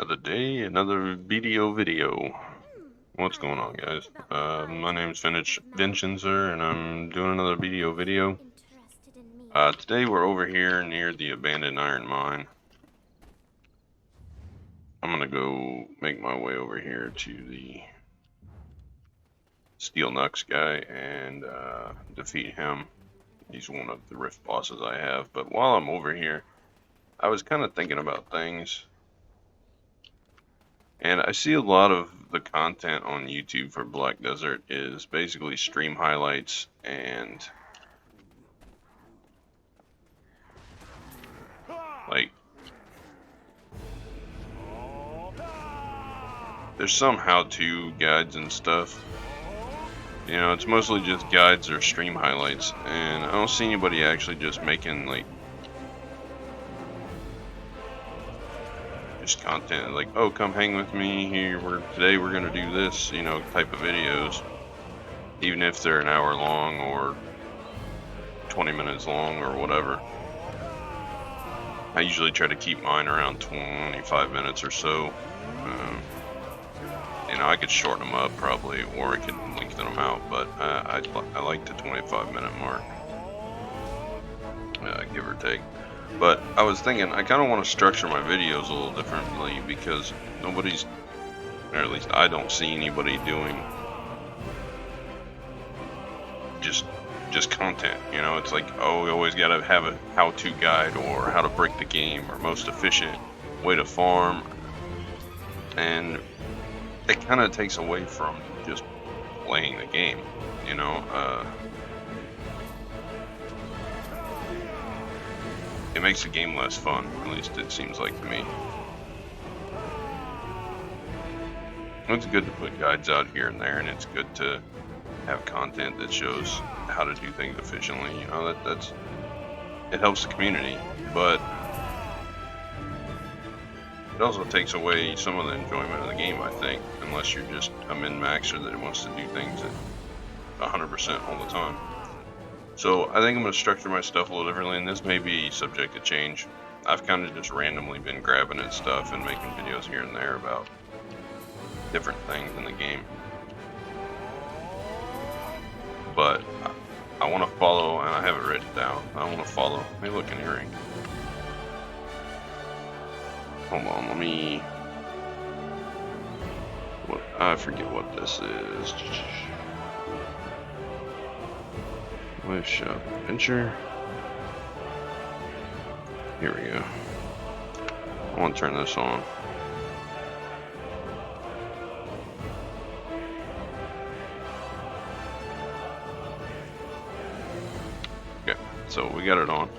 Another day, another video. What's going on, guys? My name's Vincenzer, and I'm doing another video. Today we're over here near the abandoned iron mine. I'm gonna go make my way over here to the Steel Nux guy and defeat him. He's one of the rift bosses I have. But while I'm over here, I was kind of thinking about things. And I see a lot of the content on YouTube for Black Desert is basically stream highlights and like there's some how-to guides and stuff. You know, it's mostly just guides or stream highlights, and I don't see anybody actually just making like just content like, oh, come hang with me here, today we're gonna do this, you know, type of videos, even if they're an hour long or 20 minutes long or whatever. I usually try to keep mine around 25 minutes or so. You know, I could shorten them up probably, or I could lengthen them out, but I like the 25-minute mark, give or take. But I was thinking, I kind of want to structure my videos a little differently because nobody's, or at least I don't see anybody doing just content. You know, it's like, oh, we always got to have a how-to guide or how to break the game or most efficient way to farm, and it kind of takes away from just playing the game. You know, it makes the game less fun, at least it seems like to me. It's good to put guides out here and there, and it's good to have content that shows how to do things efficiently. You know, it helps the community, but it also takes away some of the enjoyment of the game, I think, unless you're just a min-maxer that wants to do things at 100% all the time. So I think I'm going to structure my stuff a little differently, and this may be subject to change. I've kind of just randomly been grabbing at stuff and making videos here and there about different things in the game. But I want to follow, and I have it written down, I want to follow. Let me look in here. Hold on, let me... I forget what this is. Live shop adventure. Here we go. I want to turn this on. Okay, so we got it on.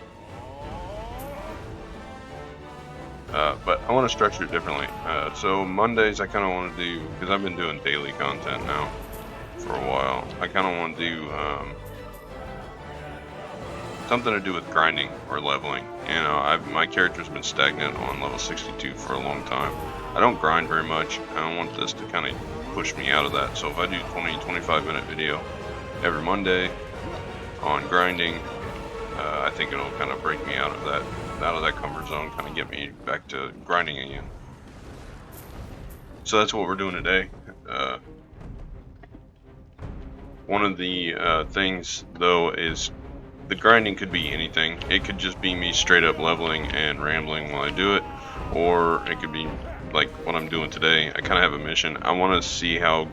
But I want to structure it differently. So Mondays I kind of want to do, because I've been doing daily content now for a while, I kind of want to do something to do with grinding or leveling. You know, my character's been stagnant on level 62 for a long time. I don't grind very much. I don't want this to kind of push me out of that. So if I do 20-25 minute video every Monday on grinding, I think it'll kind of break me out of that comfort zone, kind of get me back to grinding again. So that's what we're doing today. One of the things though is the grinding could be anything. It could just be me straight up leveling and rambling while I do it, or it could be like what I'm doing today. I kind of have a mission. I want to see how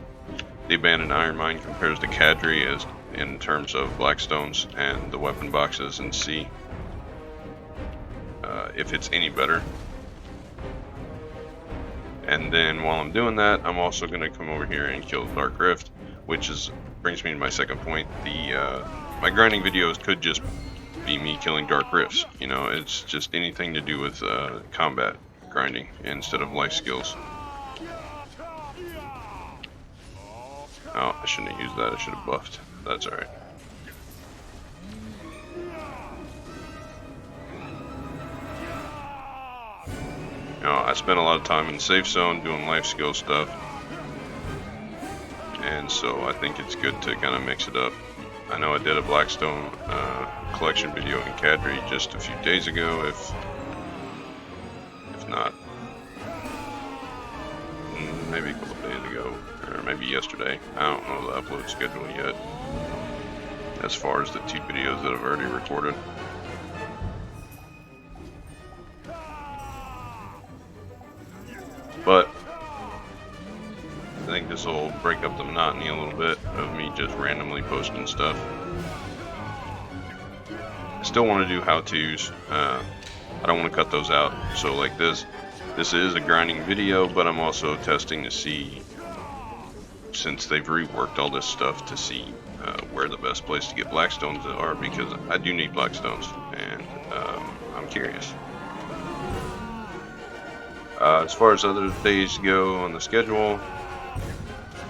the abandoned iron mine compares to Kadri as in terms of blackstones and the weapon boxes, and see if it's any better. And then while I'm doing that, I'm also going to come over here and kill Dark Rift, which brings me to my second point. My grinding videos could just be me killing Dark Rifts. You know, it's just anything to do with combat grinding instead of life skills. Oh, I shouldn't have used that. I should have buffed. That's alright. You know, I spent a lot of time in the safe zone doing life skill stuff, and so I think it's good to kind of mix it up. I know I did a Blackstone collection video in Kadri just a few days ago, if not today. I don't know the upload schedule yet, as far as the 2 videos that I've already recorded. But I think this will break up the monotony a little bit of me just randomly posting stuff. I still want to do how-tos. I don't want to cut those out. So like this is a grinding video, but I'm also testing to see, since they've reworked all this stuff, to see where the best place to get blackstones are, because I do need blackstones, and I'm curious. As far as other days go on the schedule,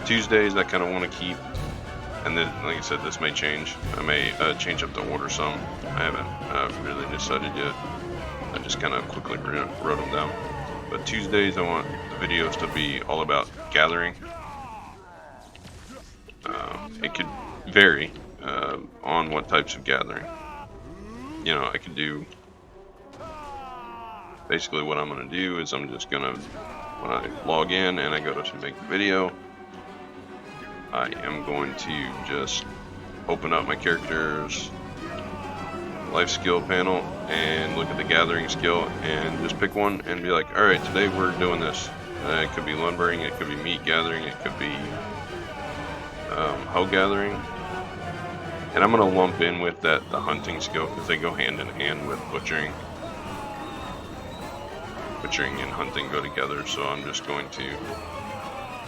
Tuesdays I kind of want to keep, and then, like I said, this may change. I may change up the order some. I haven't really decided yet. I just kind of quickly wrote them down. But Tuesdays I want the videos to be all about gathering. It could vary on what types of gathering. You know, I could do, basically what I'm going to do is I'm just going to, when I log in and I go to make the video, I am going to just open up my character's life skill panel and look at the gathering skill and just pick one and be like, alright, today we're doing this. It could be lumbering, it could be meat gathering, it could be hoe gathering. And I'm going to lump in with that the hunting skill, because they go hand in hand with butchering. Butchering and hunting go together, so I'm just going to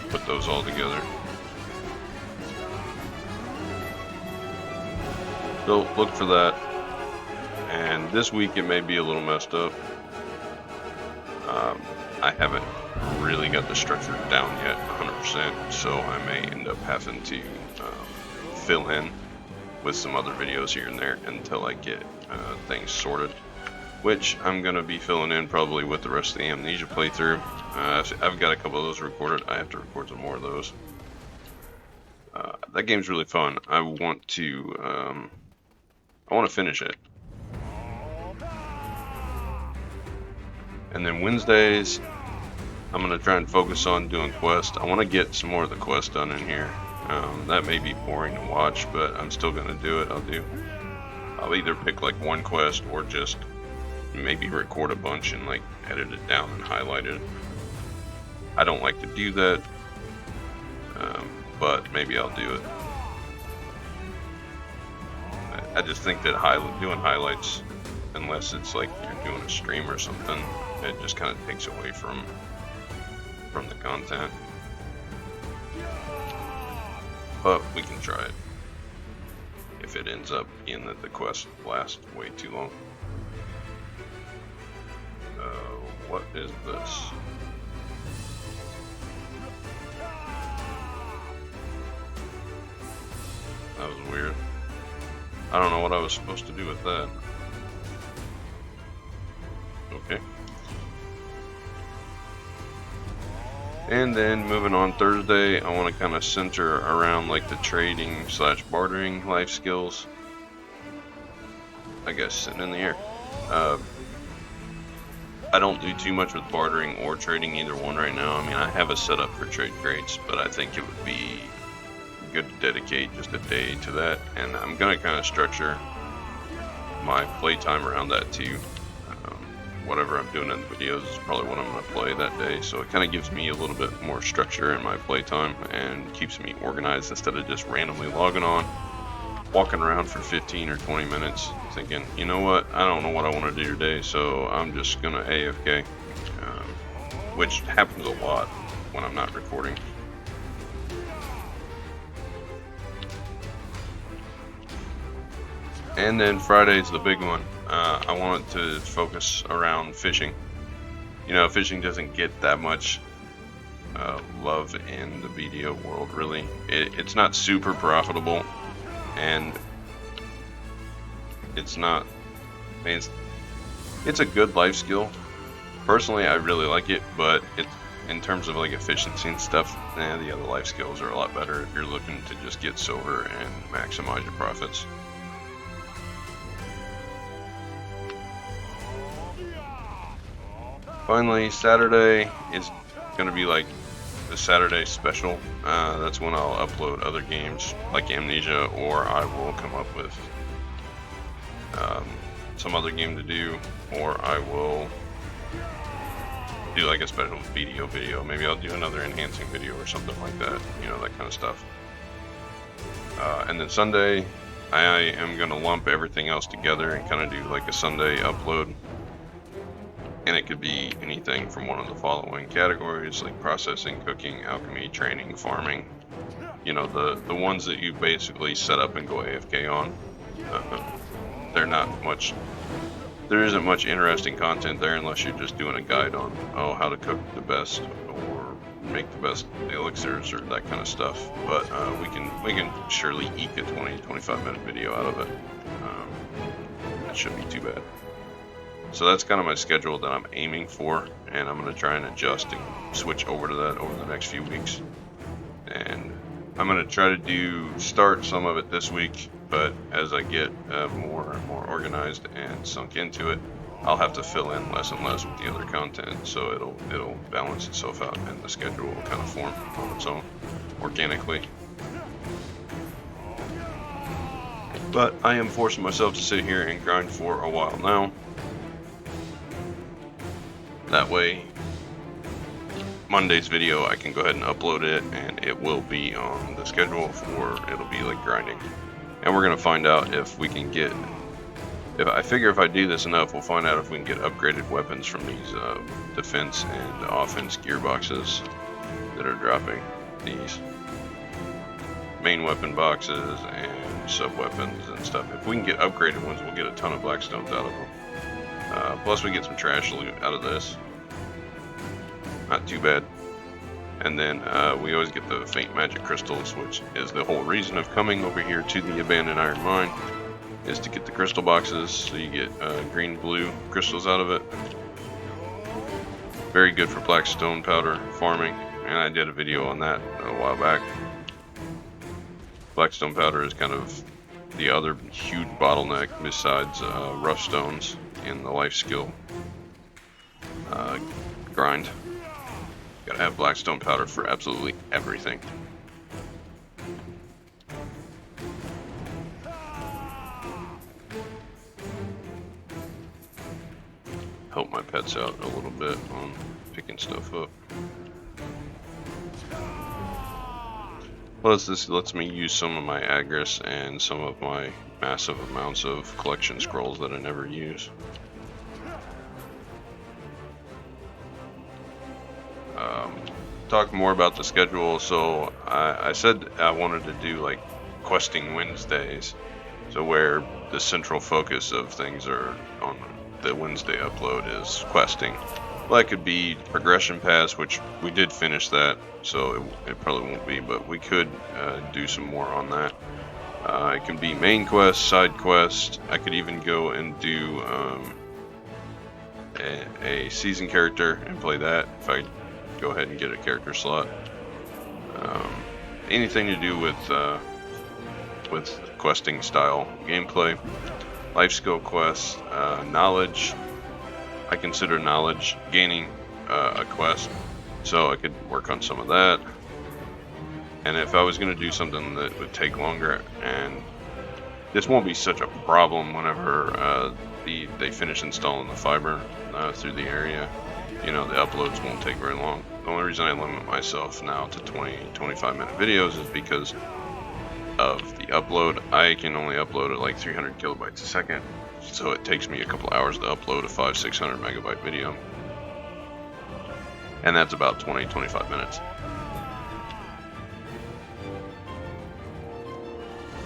put those all together. So look for that. And this week it may be a little messed up. I haven't really got the structure down yet 100%, so I may end up having to fill in with some other videos here and there until I get things sorted, which I'm going to be filling in probably with the rest of the Amnesia playthrough. I've got a couple of those recorded. I have to record some more of those. That game's really fun. I want to finish it. And then Wednesdays, I'm going to try and focus on doing quests. I want to get some more of the quests done in here. That may be boring to watch, but I'm still going to do it. I'll either pick like one quest or just maybe record a bunch and like edit it down and highlight it. I don't like to do that, but maybe I'll do it. I just think that doing highlights, unless it's like you're doing a stream or something, it just kind of takes away from the content. But we can try it if it ends up being that the quest lasts way too long. What is this? That was weird. I don't know what I was supposed to do with that. Okay. And then moving on Thursday, I want to kind of center around like the trading / bartering life skills. I guess sitting in the air. I don't do too much with bartering or trading either one right now. I mean, I have a setup for trade crates, but I think it would be good to dedicate just a day to that. And I'm going to kind of structure my playtime around that too. Whatever I'm doing in the videos is probably what I'm going to play that day. So it kind of gives me a little bit more structure in my playtime and keeps me organized instead of just randomly logging on, walking around for 15 or 20 minutes thinking, you know what, I don't know what I want to do today, so I'm just going to AFK, which happens a lot when I'm not recording. And then Friday's the big one. I wanted to focus around fishing. You know, fishing doesn't get that much love in the video world, really. It's not super profitable, and it's not, I mean, it's a good life skill. Personally, I really like it, but in terms of like efficiency and stuff, the other life skills are a lot better if you're looking to just get silver and maximize your profits. Finally, Saturday is going to be like the Saturday special. That's when I'll upload other games like Amnesia, or I will come up with some other game to do, or I will do like a special video. Maybe I'll do another enhancing video or something like that, you know, that kind of stuff. And then Sunday, I am going to lump everything else together and kind of do like a Sunday upload. And it could be anything from one of the following categories, like processing, cooking, alchemy, training, farming. You know, the ones that you basically set up and go AFK on. They're not much, there isn't much interesting content there unless you're just doing a guide on, how to cook the best or make the best elixirs or that kind of stuff. But we can surely eke a 20-25 minute video out of it. That shouldn't be too bad. So that's kind of my schedule that I'm aiming for, and I'm going to try and adjust and switch over to that over the next few weeks. And I'm going to try to start some of it this week, but as I get more and more organized and sunk into it, I'll have to fill in less and less with the other content, so it'll balance itself out, and the schedule will kind of form on its own organically. But I am forcing myself to sit here and grind for a while now. That way, Monday's video, I can go ahead and upload it, and it will be on the schedule for, it'll be like grinding. And we're going to find out if we can get, I figure if I do this enough, we'll find out if we can get upgraded weapons from these defense and offense gearboxes that are dropping. These main weapon boxes and sub weapons and stuff. If we can get upgraded ones, we'll get a ton of blackstones out of them. Plus we get some trash loot out of this. Not too bad. And then we always get the faint magic crystals, which is the whole reason of coming over here to the abandoned iron mine, is to get the crystal boxes, so you get green, blue crystals out of it. Very good for blackstone powder farming, and I did a video on that a while back. Blackstone powder is kind of the other huge bottleneck besides rough stones in the life skill grind. Gotta have blackstone powder for absolutely everything. Help my pets out a little bit on picking stuff up. Plus, this lets me use some of my Agris and some of my massive amounts of collection scrolls that I never use. Talk more about the schedule. So I said I wanted to do like questing Wednesdays, so where the central focus of things are on the Wednesday upload is questing. Well, that could be progression pass, which we did finish that, so it probably won't be, but we could do some more on that. It can be main quest, side quest. I could even go and do a season character and play that if I go ahead and get a character slot. Anything to do with questing style gameplay, life skill quests, knowledge. I consider knowledge gaining a quest, so I could work on some of that. And if I was going to do something that would take longer, and this won't be such a problem whenever they finish installing the fiber through the area, you know, the uploads won't take very long. The only reason I limit myself now to 20-25 minute videos is because of the upload. I can only upload at like 300 kilobytes a second, so it takes me a couple hours to upload a 500-600 megabyte video, and that's about 20-25 minutes.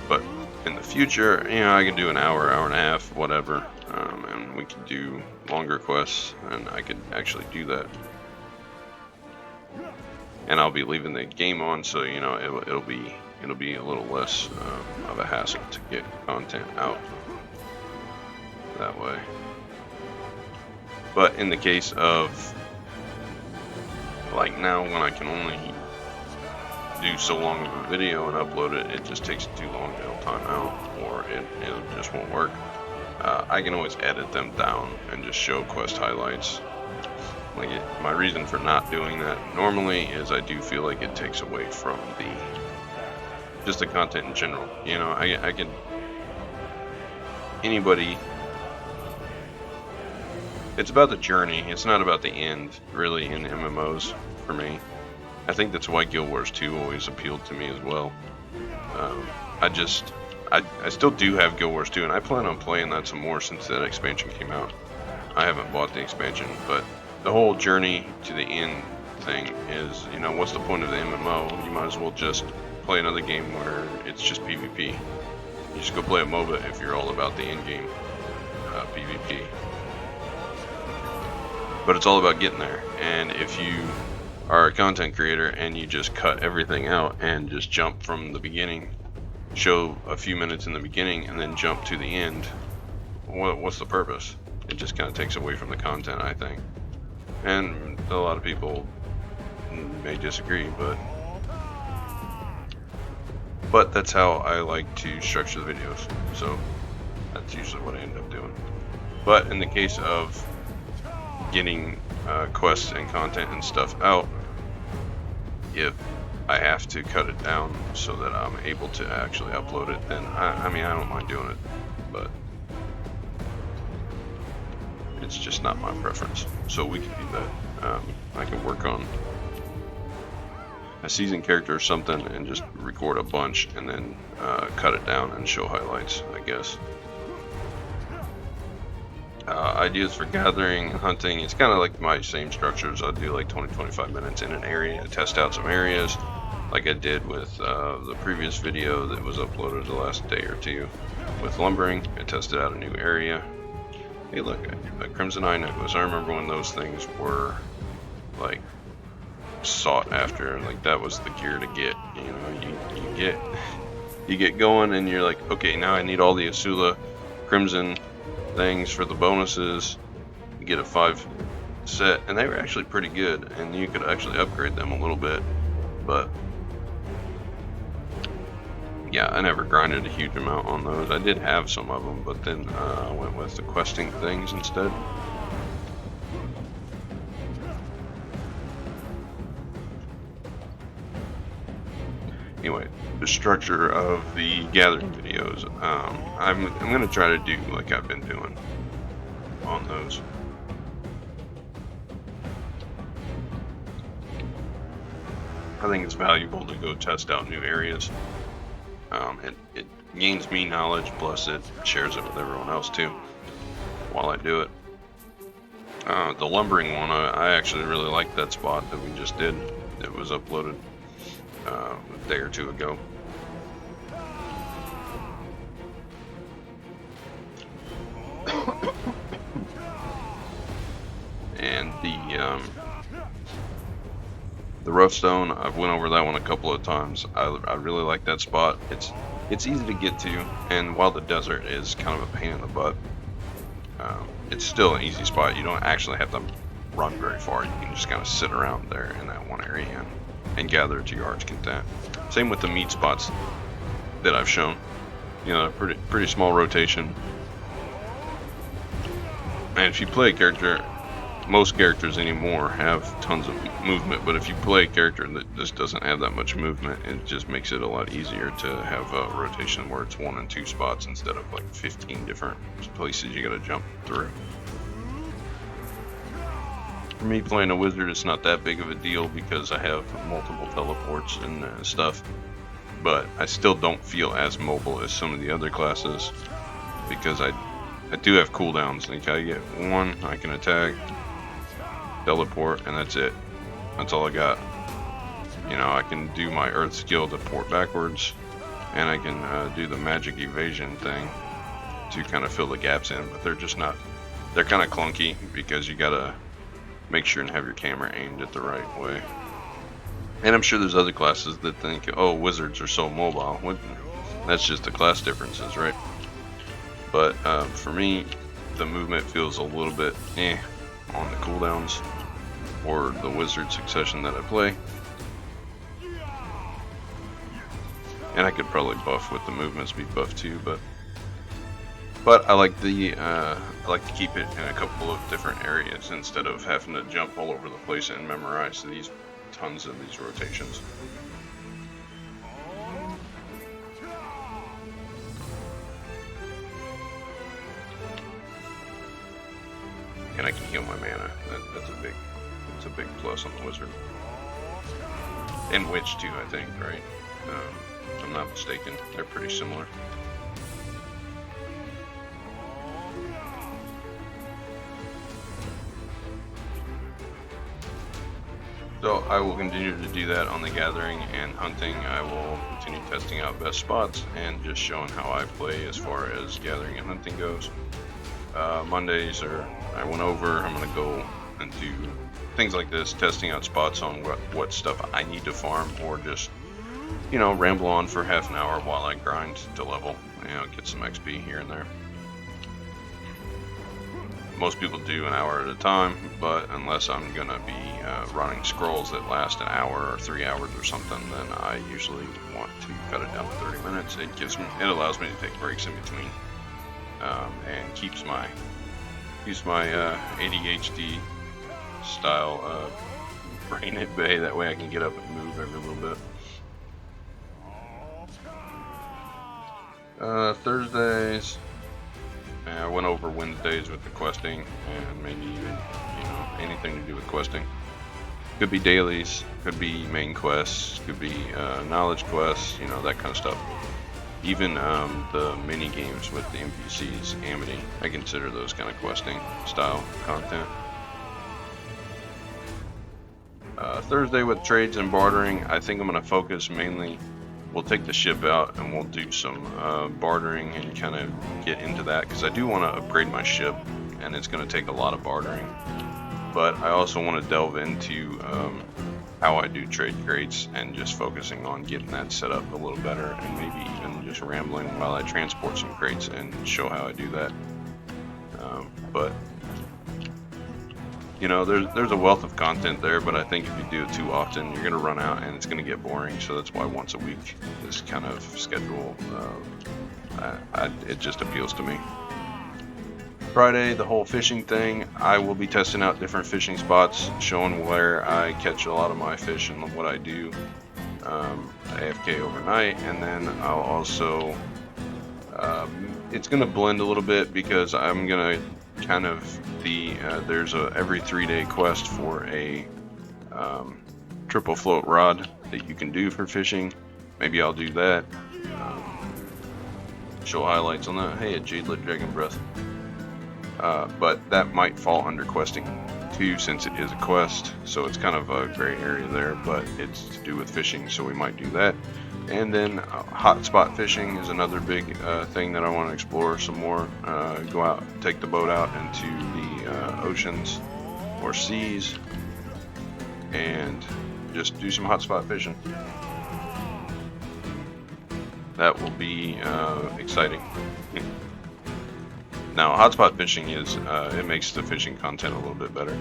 But in the future, you know, I can do an hour, hour and a half, whatever, and we can do longer quests, and I could actually do that. And I'll be leaving the game on, so you know it'll be a little less of a hassle to get content out that way. But in the case of like now, when I can only do so long of a video and upload it, it just takes too long, it'll time out, or it just won't work. I can always edit them down and just show quest highlights My reason for not doing that normally is I do feel like it takes away from just the content in general. You know, I can, anybody, it's about the journey, it's not about the end, really, in MMOs, for me. I think that's why Guild Wars 2 always appealed to me as well. I still do have Guild Wars 2, and I plan on playing that some more since that expansion came out. I haven't bought the expansion, but the whole journey to the end thing is, you know, what's the point of the MMO? You might as well just play another game where it's just PvP. You just go play a MOBA if you're all about the end game PvP. But it's all about getting there, and if you are a content creator and you just cut everything out and just jump from the beginning, show a few minutes in the beginning and then jump to the end, what's the purpose? It just kind of takes away from the content, I think. And a lot of people may disagree, but that's how I like to structure the videos, so that's usually what I end up doing. But in the case of getting quests and content and stuff out, if I have to cut it down so that I'm able to actually upload it, then I mean, I don't mind doing it, but it's just not my preference. So we can do that. I can work on a seasoned character or something and just record a bunch and then cut it down and show highlights, I guess. Ideas for gathering, hunting, it's kind of like my same structures. I'll do like 20-25 minutes in an area, test out some areas, like I did with the previous video that was uploaded the last day or two with lumbering. I tested out a new area. Hey look, a Crimson Eye Necklace. I remember when those things were like sought after, like that was the gear to get. You know, you get going and you're like, okay, now I need all the Asula Crimson things for the bonuses. You get a 5 set, and they were actually pretty good, and you could actually upgrade them a little bit, but yeah, I never grinded a huge amount on those. I did have some of them, but then I went with the questing things instead. Anyway, the structure of the gathering videos, I'm going to try to do like I've been doing on those. I think it's valuable to go test out new areas. It gains me knowledge, plus it shares it with everyone else too while I do it. The lumbering one, I actually really liked that spot that we just did. It was uploaded a day or two ago. And the rough stone, I've went over that one a couple of times. I really like that spot. It's easy to get to, and while the desert is kind of a pain in the butt, it's still an easy spot. You don't actually have to run very far. You can just kind of sit around there in that one area and gather to your heart's content. Same with the meat spots that I've shown. You know, pretty small rotation. And if you play a character, most characters anymore have tons of movement, but if you play a character that just doesn't have that much movement, it just makes it a lot easier to have a rotation where it's 1 and 2 spots instead of like 15 different places you gotta jump through. For me, playing a wizard, it's not that big of a deal because I have multiple teleports and stuff, but I still don't feel as mobile as some of the other classes because I do have cooldowns. Like I get 1, I can attack, teleport, and that's it. That's all I got. You know, I can do my earth skill to port backwards, and I can do the magic evasion thing to kind of fill the gaps in, but they're just not, they're kind of clunky because you gotta make sure and have your camera aimed at the right way. And I'm sure there's other classes that think, oh, wizards are so mobile. That's just the class differences, right? But for me, the movement feels a little bit on the cooldowns or the wizard succession that I play. And I could probably buff with the movement speed buff too, but But I like to keep it in a couple of different areas instead of having to jump all over the place and memorize these tons of these rotations. And I can heal my mana. That's a big plus on the wizard. And witch too, I think, right? If I'm not mistaken, they're pretty similar. So I will continue to do that on the gathering and hunting. I will continue testing out best spots and just showing how I play as far as gathering and hunting goes. Mondays I went over. I'm gonna go and do things like this, testing out spots on what stuff I need to farm, or just, you know, ramble on for half an hour while I grind to level, you know, get some XP here and there. Most people do an hour at a time, but unless I'm gonna be running scrolls that last an hour or 3 hours or something, then I usually want to cut it down to 30 minutes. It allows me to take breaks in between, and keeps my ADHD style brain at bay. That way I can get up and move every little bit. Thursdays, I went over Wednesdays with the questing, and maybe even, you know, anything to do with questing. Could be dailies, could be main quests, could be knowledge quests, you know, that kind of stuff. Even the mini games with the NPCs, Amity, I consider those kind of questing style content. Thursday with trades and bartering, I think I'm going to focus mainly. We'll take the ship out and we'll do some bartering and kind of get into that, because I do want to upgrade my ship, and it's going to take a lot of bartering. But I also want to delve into how I do trade crates and just focusing on getting that set up a little better, and maybe even just rambling while I transport some crates and show how I do that. But you know, there's a wealth of content there, but I think if you do it too often, you're going to run out and it's going to get boring. So that's why once a week, this kind of schedule, it just appeals to me. Friday, the whole fishing thing, I will be testing out different fishing spots, showing where I catch a lot of my fish and what I do AFK overnight. And then I'll also, it's going to blend a little bit, because I'm going to kind of there's a every 3-day quest for a triple float rod that you can do for fishing. Maybe I'll do that. Show highlights on that. Hey, a Jadelit Dragon Breath. But that might fall under questing too, since it is a quest, so it's kind of a gray area there, but it's to do with fishing, so we might do that. And then hotspot fishing is another big thing that I want to explore some more. Go out, take the boat out into the oceans or seas, and just do some hotspot fishing. That will be exciting. Now, hotspot fishing is it makes the fishing content a little bit better.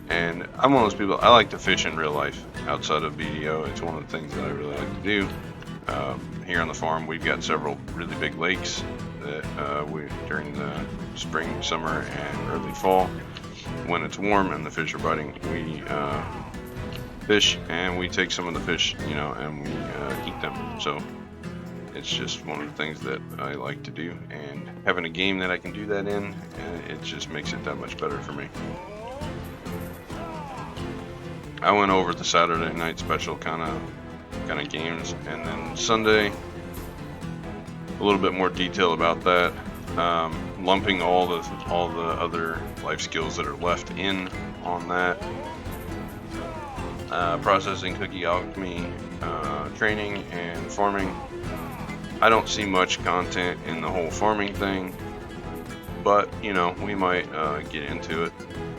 And I'm one of those people, I like to fish in real life outside of BDO. It's one of the things that I really like to do. Here on the farm, we've got several really big lakes that during the spring, summer, and early fall, when it's warm and the fish are biting, we fish, and we take some of the fish, you know, and we eat them. So it's just one of the things that I like to do, and having a game that I can do that in, it just makes it that much better for me. I went over the Saturday night special kind of games, and then Sunday a little bit more detail about that, lumping all the other life skills that are left in on that, processing, cookie alchemy, training, and farming. I don't see much content in the whole farming thing, but you know, we might get into it.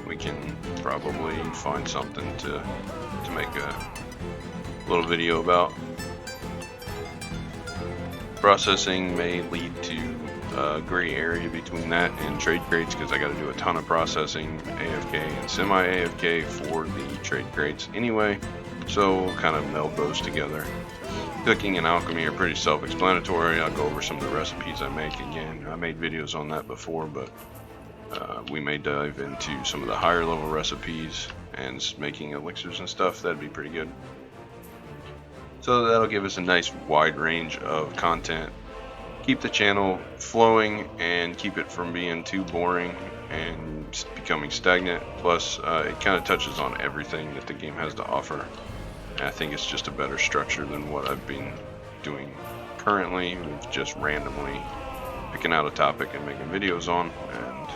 We can probably find something to make a little video about. Processing may lead to a gray area between that and trade crates, because I got to do a ton of processing AFK and semi-AFK for the trade crates anyway, so we'll kind of meld those together. Cooking and alchemy are pretty self-explanatory. I'll go over some of the recipes I make again. I made videos on that before, but we may dive into some of the higher level recipes and making elixirs and stuff. That'd be pretty good. So that'll give us a nice wide range of content. Keep the channel flowing and keep it from being too boring and becoming stagnant. Plus, it kind of touches on everything that the game has to offer. And I think it's just a better structure than what I've been doing currently, with just randomly picking out a topic and making videos on. And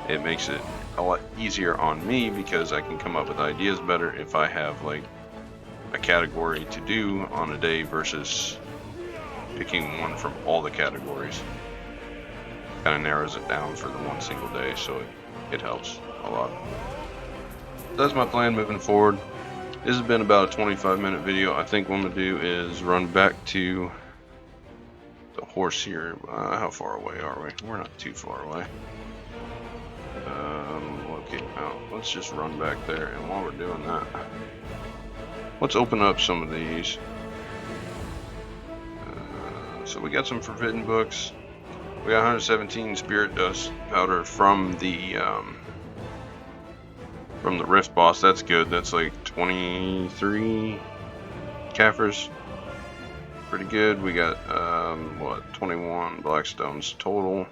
it makes it a lot easier on me because I can come up with ideas better if I have like a category to do on a day versus picking one from all the categories. Kind of narrows it down for the one single day, so it helps a lot. That's my plan moving forward. This has been about a 25-minute video. I think what I'm going to do is run back to the horse here. How far away are we? We're not too far away. Okay, now let's just run back there, and while we're doing that, let's open up some of these. So we got some forbidden books. We got 117 spirit dust powder from the rift boss. That's good. That's like 23 Kafirs. Pretty good. We got what, 21 blackstones total.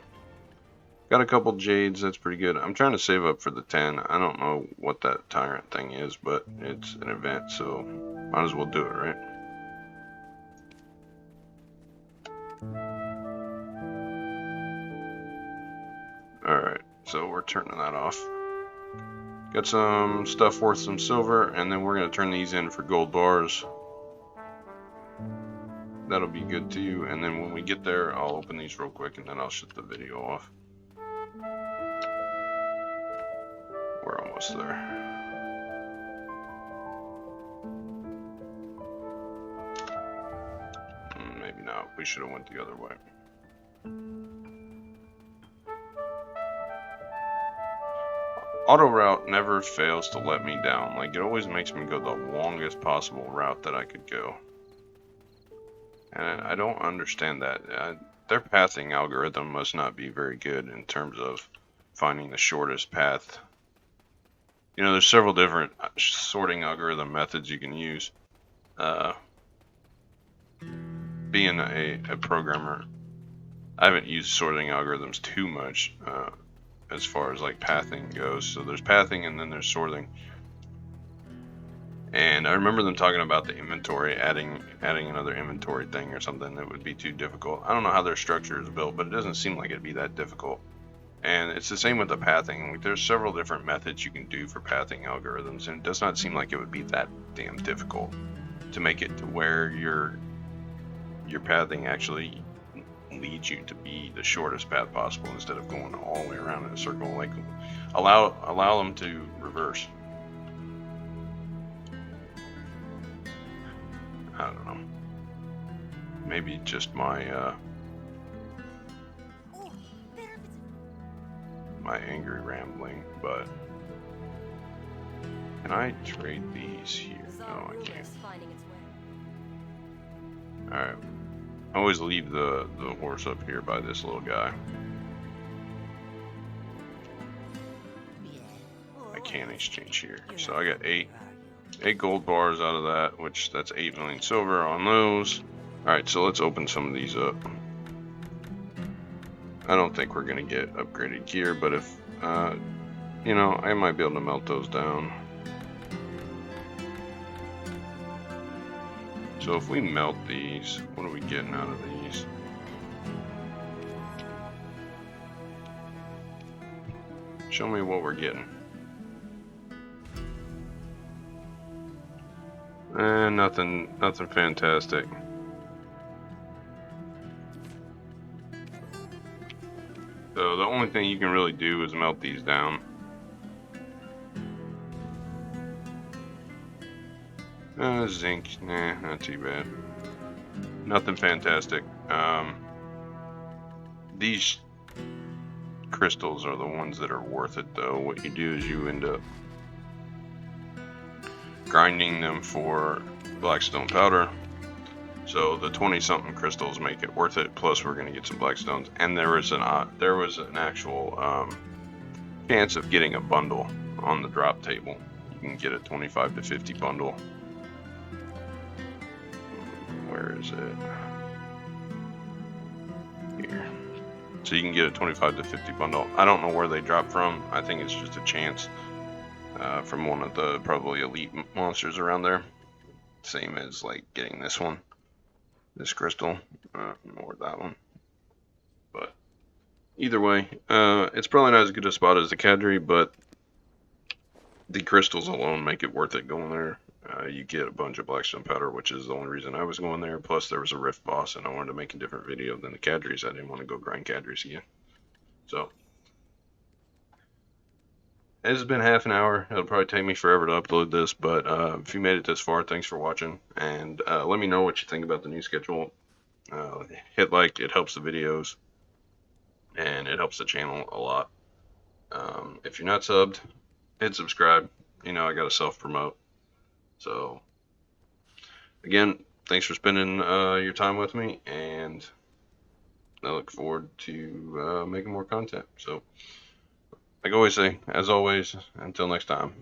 Got a couple jades. That's pretty good. I'm trying to save up for the 10. I don't know what that tyrant thing is, but it's an event, so might as well do it, right? Alright, so we're turning that off. Got some stuff worth some silver, and then we're going to turn these in for gold bars. That'll be good too, and then when we get there, I'll open these real quick, and then I'll shut the video off. We're almost there. Maybe not. We should have went the other way. Auto route never fails to let me down. Like, it always makes me go the longest possible route that I could go. And I don't understand that. Their pathing algorithm must not be very good in terms of finding the shortest path. You know, there's several different sorting algorithm methods you can use. Being a programmer, I haven't used sorting algorithms too much as far as like pathing goes. So there's pathing and then there's sorting. And I remember them talking about the inventory, adding another inventory thing or something that would be too difficult. I don't know how their structure is built, but it doesn't seem like it'd be that difficult. And it's the same with the pathing. There's several different methods you can do for pathing algorithms, and it does not seem like it would be that damn difficult to make it to where your pathing actually leads you to be the shortest path possible instead of going all the way around in a circle. Like, allow them to reverse. I don't know. Maybe just my my angry rambling, but can I trade these here? No, I can't. Alright. I always leave the horse up here by this little guy. I can't exchange here. So I got 8 gold bars out of that, which that's 8 million silver on those. Alright, so let's open some of these up. I don't think we're gonna get upgraded gear, but if you know, I might be able to melt those down. So if we melt these, what are we getting out of these? Show me what we're getting. Nothing fantastic. So the only thing you can really do is melt these down. Zinc, nah, not too bad. Nothing fantastic. These crystals are the ones that are worth it though. What you do is you end up grinding them for blackstone powder, So the 20-something crystals make it worth it. Plus, we're going to get some black stones, and there was an actual chance of getting a bundle on the drop table. You can get a 25 to 50 bundle. Where is it? Here. So you can get a 25 to 50 bundle. I don't know where they drop from. I think it's just a chance from one of the probably elite monsters around there. Same as like getting this one, this crystal, or that one. But either way, it's probably not as good a spot as the cadre, but the crystals alone make it worth it going there. You get a bunch of blackstone powder, which is the only reason I was going there. Plus, there was a rift boss, and I wanted to make a different video than the cadres. I didn't want to go grind cadres again. So, it's been half an hour. It'll probably take me forever to upload this, but if you made it this far, thanks for watching. And let me know what you think about the new schedule. Hit like, it helps the videos, and it helps the channel a lot. If you're not subbed, hit subscribe. You know, I got to self-promote. So, again, thanks for spending your time with me, and I look forward to making more content. So, like I always say, as always, until next time.